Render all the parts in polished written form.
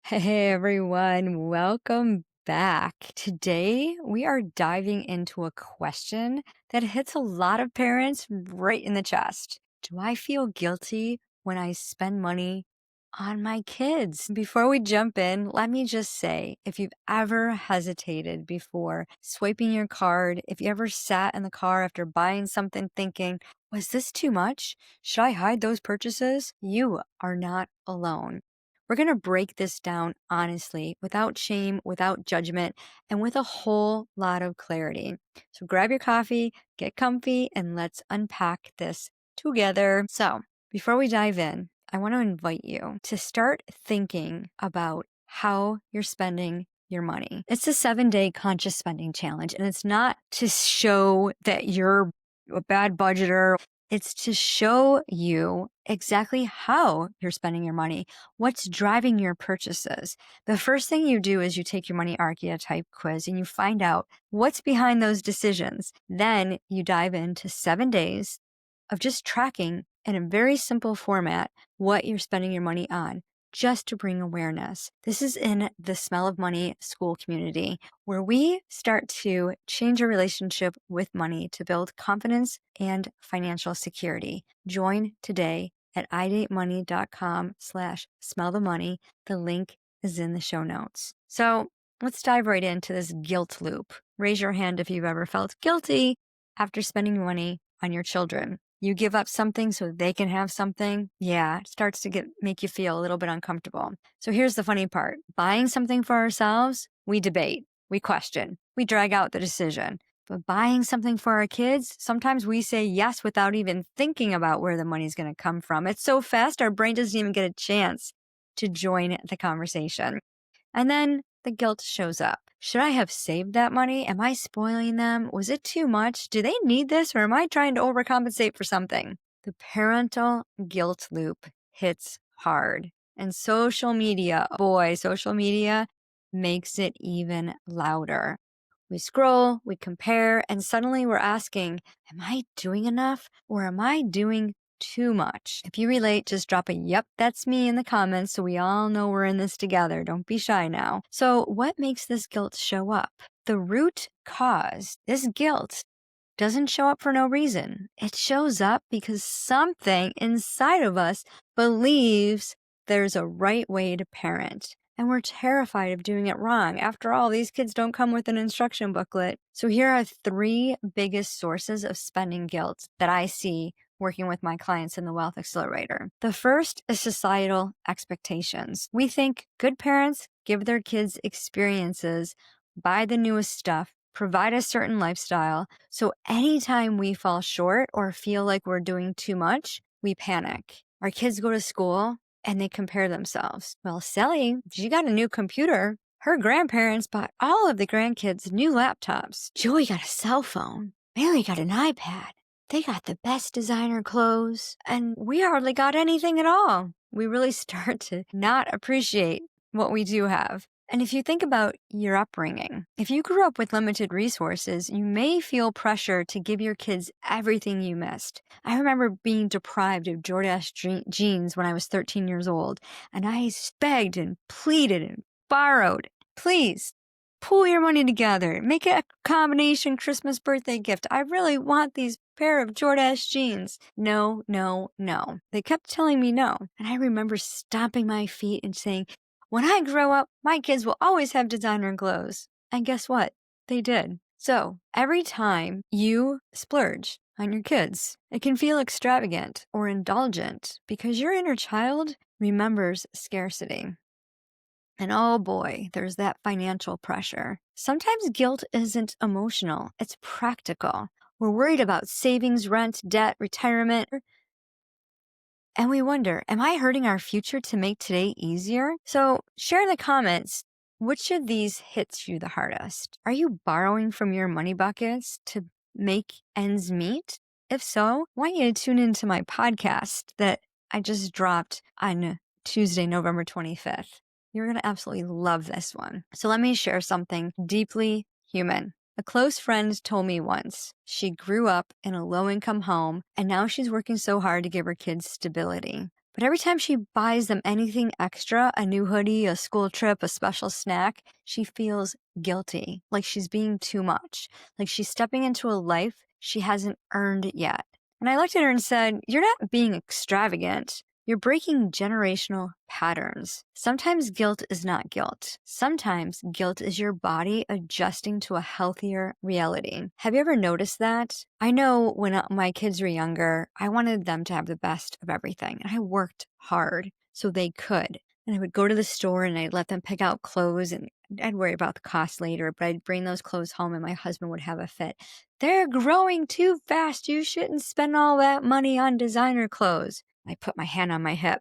Hey everyone, welcome back. Today we are diving into a question that hits a lot of parents right in the chest. Do I feel guilty when I spend money on my kids? Before we jump in, let me just say, if you've ever hesitated before swiping your card, if you ever sat in the car after buying something thinking, was this too much? Should I hide those purchases? You are not alone. We're going to break this down honestly, without shame, without judgment, and with a whole lot of clarity. So grab your coffee, get comfy, and let's unpack this together. So before we dive in, I want to invite you to start thinking about how you're spending your money. It's a 7-day conscious spending challenge, and it's not to show that you're a bad budgeter. It's to show you exactly how you're spending your money, what's driving your purchases. The first thing you do is you take your Money Archetype Quiz and you find out what's behind those decisions. Then you dive into 7 days of just tracking in a very simple format what you're spending your money on, just to bring awareness. This is in the Smell of Money school community, where we start to change our relationship with money to build confidence and financial security. Join today at idatemoney.com/smellthemoney. The link is in the show notes. So let's dive right into this guilt loop. Raise your hand if you've ever felt guilty after spending money on your children. You give up something so they can have something. Yeah, it starts to make you feel a little bit uncomfortable. So here's the funny part. Buying something for ourselves, we debate, we question, we drag out the decision. But buying something for our kids, sometimes we say yes without even thinking about where the money's going to come from. It's so fast, our brain doesn't even get a chance to join the conversation. And then the guilt shows up. Should I have saved that money? Am I spoiling them? Was it too much? Do they need this, or am I trying to overcompensate for something? The parental guilt loop hits hard. And social media, social media makes it even louder. We scroll, we compare, and suddenly we're asking, am I doing enough, or am I doing too much? If you relate, just drop a yep, that's me in the comments so we all know we're in this together. Don't be shy now. So what makes this guilt show up? The root cause, this guilt, doesn't show up for no reason. It shows up because something inside of us believes there's a right way to parent. And we're terrified of doing it wrong. After all, these kids don't come with an instruction booklet. So here are 3 biggest sources of spending guilt that I see working with my clients in the Wealth Accelerator. The first is societal expectations. We think good parents give their kids experiences, buy the newest stuff, provide a certain lifestyle. So anytime we fall short or feel like we're doing too much, we panic. Our kids go to school and they compare themselves. Well, Sally, she got a new computer. Her grandparents bought all of the grandkids new laptops. Joey got a cell phone. Mary got an iPad. They got the best designer clothes, and we hardly got anything at all. We really start to not appreciate what we do have. And if you think about your upbringing, if you grew up with limited resources, you may feel pressure to give your kids everything you missed. I remember being deprived of Jordache jeans when I was 13 years old, and I begged and pleaded and borrowed. Please, pool your money together. Make it a combination Christmas birthday gift. I really want these pair of Jordache jeans. No, no, no. They kept telling me no. And I remember stomping my feet and saying, when I grow up, my kids will always have designer clothes. And guess what? They did. So every time you splurge on your kids, it can feel extravagant or indulgent because your inner child remembers scarcity. And oh boy, there's that financial pressure. Sometimes guilt isn't emotional, it's practical. We're worried about savings, rent, debt, retirement. And we wonder, am I hurting our future to make today easier? So share in the comments, which of these hits you the hardest? Are you borrowing from your money buckets to make ends meet? If so, I want you to tune into my podcast that I just dropped on Tuesday, November 25th. You're going to absolutely love this one. So let me share something deeply human. A close friend told me once she grew up in a low-income home and now she's working so hard to give her kids stability. But every time she buys them anything extra, a new hoodie, a school trip, a special snack, she feels guilty, like she's being too much, like she's stepping into a life she hasn't earned yet. And I looked at her and said, "You're not being extravagant. You're breaking generational patterns. Sometimes guilt is not guilt. Sometimes guilt is your body adjusting to a healthier reality." Have you ever noticed that? I know when my kids were younger, I wanted them to have the best of everything. And I worked hard so they could. And I would go to the store and I'd let them pick out clothes, and I'd worry about the cost later, but I'd bring those clothes home and my husband would have a fit. "They're growing too fast. You shouldn't spend all that money on designer clothes." I put my hand on my hip.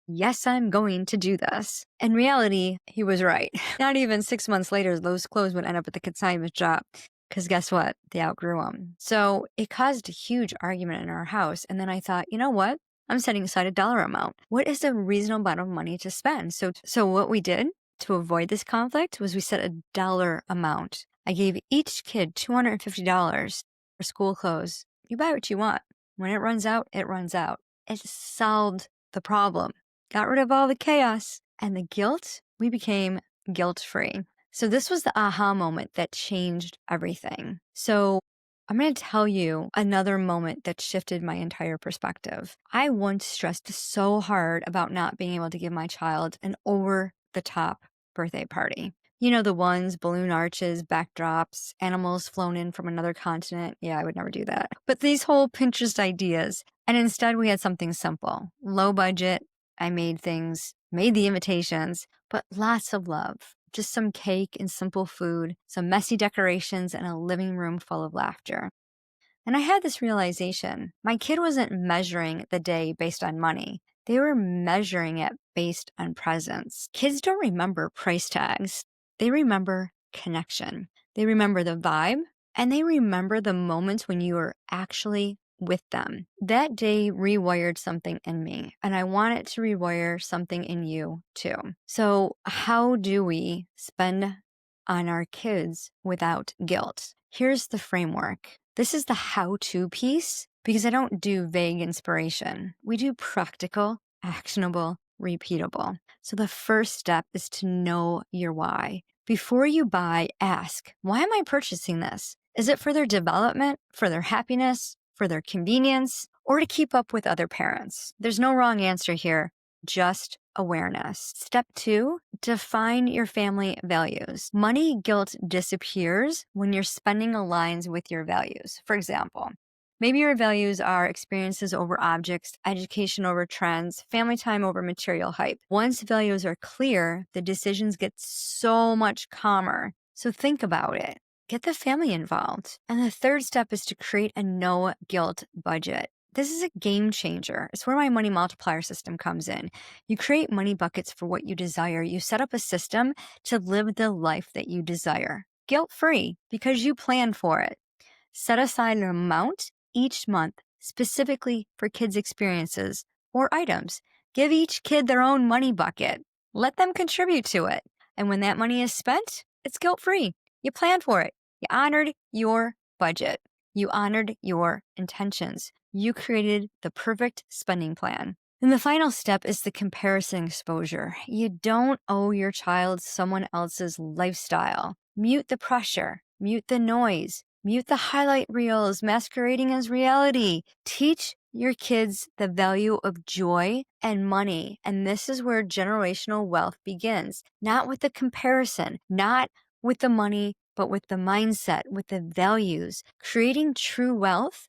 Yes, I'm going to do this. In reality, he was right. Not even 6 months later, those clothes would end up at the consignment shop. Because guess what? They outgrew them. So it caused a huge argument in our house. And then I thought, you know what? I'm setting aside a dollar amount. What is a reasonable amount of money to spend? So what we did to avoid this conflict was we set a dollar amount. I gave each kid $250 for school clothes. You buy what you want. When it runs out, it runs out. It solved the problem, got rid of all the chaos and the guilt. We became guilt-free. So this was the aha moment that changed everything. So I'm going to tell you another moment that shifted my entire perspective. I once stressed so hard about not being able to give my child an over-the-top birthday party. You know, the ones, balloon arches, backdrops, animals flown in from another continent. Yeah, I would never do that. But these whole Pinterest ideas. And instead we had something simple, low budget. I made the invitations, but lots of love. Just some cake and simple food, some messy decorations, and a living room full of laughter. And I had this realization. My kid wasn't measuring the day based on money. They were measuring it based on presence. Kids don't remember price tags. They remember connection. They remember the vibe, and they remember the moments when you were actually with them. That day rewired something in me, and I want it to rewire something in you too. So how do we spend on our kids without guilt? Here's the framework. This is the how-to piece because I don't do vague inspiration. We do practical, actionable, repeatable. So the first step is to know your why. Before you buy, ask, why am I purchasing this? Is it for their development, for their happiness, for their convenience, or to keep up with other parents? There's no wrong answer here, just awareness. Step 2, define your family values. Money guilt disappears when your spending aligns with your values. For example, maybe your values are experiences over objects, education over trends, family time over material hype. Once values are clear, the decisions get so much calmer. So think about it. Get the family involved. And the third step is to create a no guilt budget. This is a game changer. It's where my money multiplier system comes in. You create money buckets for what you desire. You set up a system to live the life that you desire, guilt-free, because you plan for it. Set aside an amount each month specifically for kids' experiences or items. Give each kid their own money bucket. Let them contribute to it. And when that money is spent, it's guilt-free. You planned for it. You honored your budget. You honored your intentions. You created the perfect spending plan. And the final step is the comparison exposure. You don't owe your child someone else's lifestyle. Mute the pressure, mute the noise, mute the highlight reels masquerading as reality. Teach your kids the value of joy and money. And this is where generational wealth begins. Not with the comparison, not with the money, but with the mindset, with the values. Creating true wealth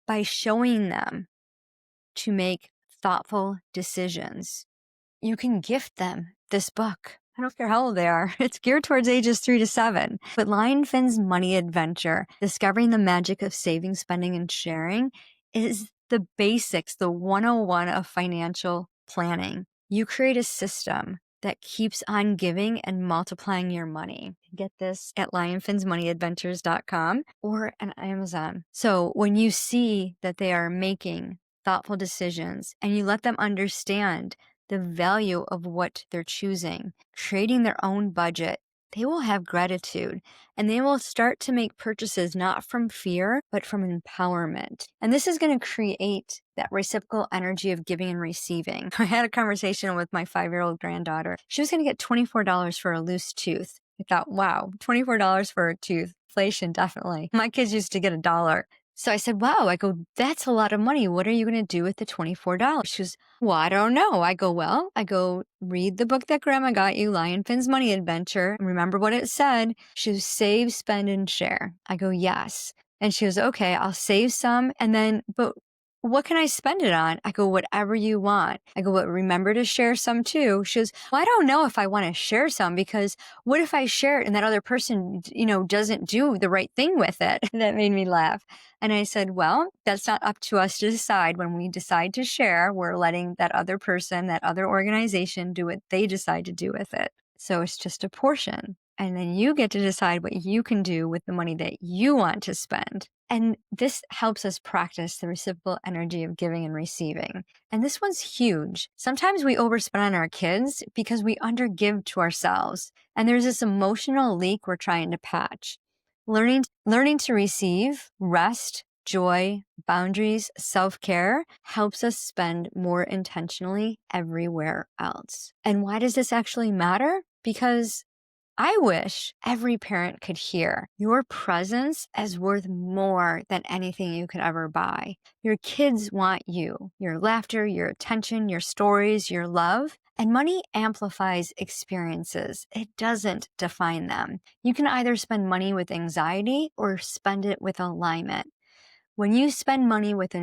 by showing them to make thoughtful decisions. You can gift them this book. I don't care how old they are. It's geared towards ages 3 to 7. But LionPhin's Money Adventure, Discovering the Magic of Saving, Spending, and Sharing, is the basics, the 101 of financial planning. You create a system that keeps on giving and multiplying your money. Get this at lionphinsmoneyadventures.com or on Amazon. So when you see that they are making thoughtful decisions and you let them understand the value of what they're choosing, creating their own budget, they will have gratitude and they will start to make purchases not from fear, but from empowerment. And this is going to create that reciprocal energy of giving and receiving. I had a conversation with my 5-year-old granddaughter. She was going to get $24 for a loose tooth. I thought, wow, $24 for a tooth. Inflation, definitely. My kids used to get $1. So I said, wow, I go, that's a lot of money. What are you going to do with the $24? She goes, well, I don't know. I go, read the book that grandma got you, LionPhin's Money Adventure. And remember what it said. She goes, save, spend, and share. I go, yes. And she goes, okay, I'll save some. And then, but what can I spend it on? I go, whatever you want. I go, but remember to share some too. She goes, well, I don't know if I want to share some because what if I share it and that other person, doesn't do the right thing with it? That made me laugh. And I said, well, that's not up to us to decide. When we decide to share, we're letting that other person, that other organization do what they decide to do with it. So it's just a portion. And then you get to decide what you can do with the money that you want to spend. And this helps us practice the reciprocal energy of giving and receiving. And this one's huge. Sometimes we overspend on our kids because we undergive to ourselves. And there's this emotional leak we're trying to patch. Learning to receive, rest, joy, boundaries, self-care helps us spend more intentionally everywhere else. And why does this actually matter? Because I wish every parent could hear your presence is worth more than anything you could ever buy. Your kids want you, your laughter, your attention, your stories, your love. And money amplifies experiences. It doesn't define them. You can either spend money with anxiety or spend it with alignment. When you spend money with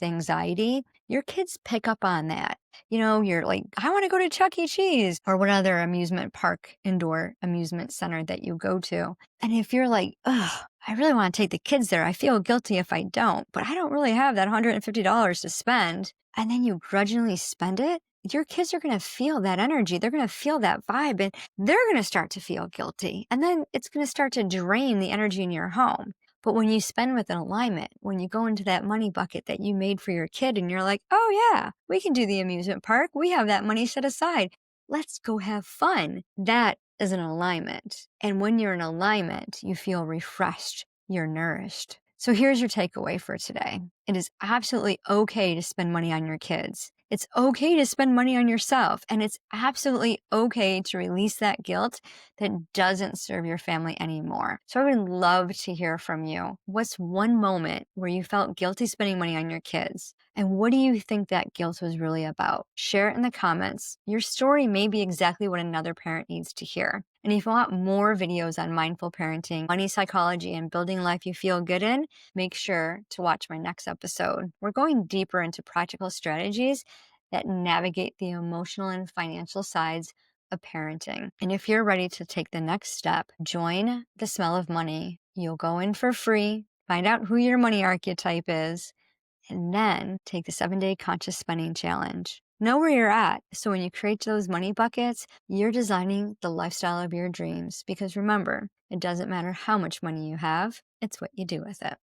anxiety, your kids pick up on that. You're like, I want to go to Chuck E. Cheese or what other amusement park, indoor amusement center that you go to. And if you're like, ugh, I really want to take the kids there. I feel guilty if I don't, but I don't really have that $150 to spend. And then you grudgingly spend it. Your kids are going to feel that energy. They're going to feel that vibe and they're going to start to feel guilty. And then it's going to start to drain the energy in your home. But when you spend with an alignment, when you go into that money bucket that you made for your kid and you're like, oh yeah, we can do the amusement park. We have that money set aside. Let's go have fun. That is an alignment. And when you're in alignment, you feel refreshed. You're nourished. So here's your takeaway for today. It is absolutely okay to spend money on your kids. It's okay to spend money on yourself. And it's absolutely okay to release that guilt that doesn't serve your family anymore. So I would love to hear from you. What's one moment where you felt guilty spending money on your kids? And what do you think that guilt was really about? Share it in the comments. Your story may be exactly what another parent needs to hear. And if you want more videos on mindful parenting, money psychology, and building a life you feel good in, make sure to watch my next episode. We're going deeper into practical strategies that navigate the emotional and financial sides of parenting. And if you're ready to take the next step, join the Smell of Money. You'll go in for free, find out who your money archetype is, and then take the 7-day conscious spending challenge. Know where you're at. So when you create those money buckets, you're designing the lifestyle of your dreams. Because remember, it doesn't matter how much money you have, it's what you do with it.